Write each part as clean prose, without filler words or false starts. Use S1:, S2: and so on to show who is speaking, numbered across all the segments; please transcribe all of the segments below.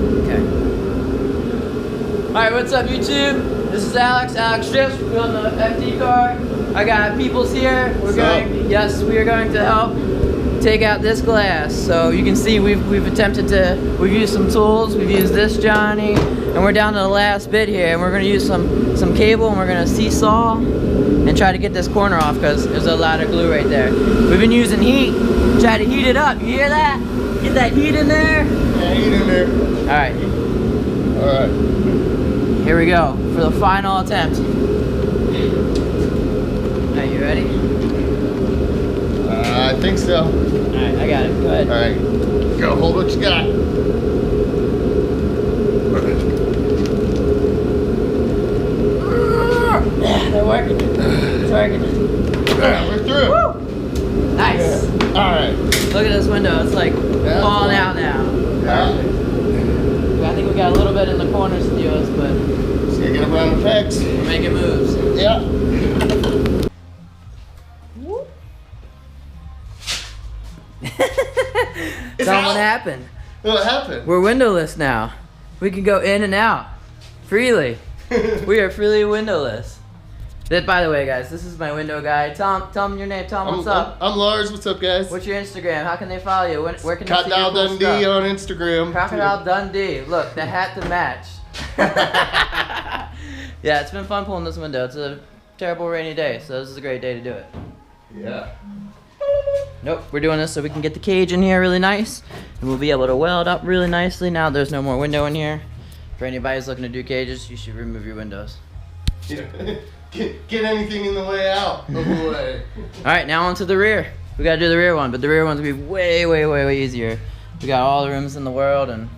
S1: Okay. Alright, what's up YouTube? This is Alex Strips. We're building the FD car. I got Peoples here. We are going to help take out this glass. So you can see we've used some tools. We've used this Johnny, and we're down to the last bit here, and we're gonna use some cable, and we're gonna seesaw and try to get this corner off because there's a lot of glue right there. We've been using heat. Try to heat it up. You hear that? Get that heat in there.
S2: Yeah, heat in there.
S1: Alright.
S2: Alright.
S1: Here we go for the final attempt. Are you ready?
S2: I think so.
S1: Alright, I got it. Go ahead.
S2: Alright. Go, hold what you got.
S1: Yeah, they're working. It's working.
S2: Yeah, we're through.
S1: Woo! Nice.
S2: Yeah. Alright.
S1: Look at this window. It's like falling out now.
S2: Yeah.
S1: I think we got a little bit in the corners to do us, but
S2: So you get around the pegs.
S1: we're making moves.
S2: Yeah.
S1: Something happened.
S2: What happened?
S1: We're windowless now. We can go in and out freely. We are freely windowless. That, by the way, guys, this is my window guy. Tell him your name. Tell him what's up.
S2: I'm Lars. What's up, guys?
S1: What's your Instagram? How can they follow you? Where can they see your
S2: Crocodile
S1: cool
S2: Dundee
S1: stuff?
S2: on Instagram.
S1: Crocodile Dundee. Look, the hat to match. Yeah, it's been fun pulling this window. It's a terrible rainy day, so this is a great day to do it.
S2: Yeah.
S1: Nope, we're doing this so we can get the cage in here really nice, and we'll be able to weld up really nicely. Now there's no more window in here. For anybody who's looking to do cages, you should remove your windows.
S2: Yeah. Get anything in the way out of the way.
S1: Alright, now onto the rear. We gotta do the rear one, but the rear one's gonna be way easier. We got all the rooms in the world, and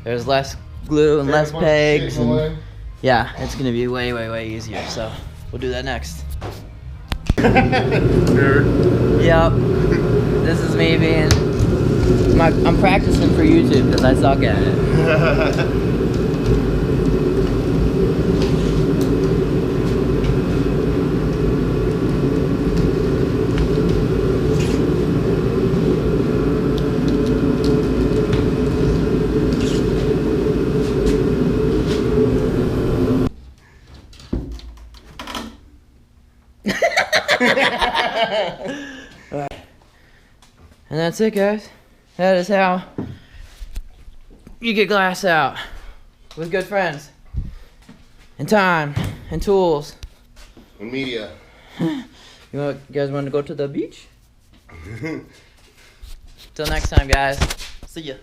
S1: there's less glue and less pegs. And yeah, it's gonna be way easier. So we'll do that next. Yep. This is me being. I'm practicing for YouTube because I suck at it. Alright. And that's it, guys. That is how you get glass out with good friends and time and tools
S2: And media.
S1: You guys want to go to the beach? Till next time, guys. See ya.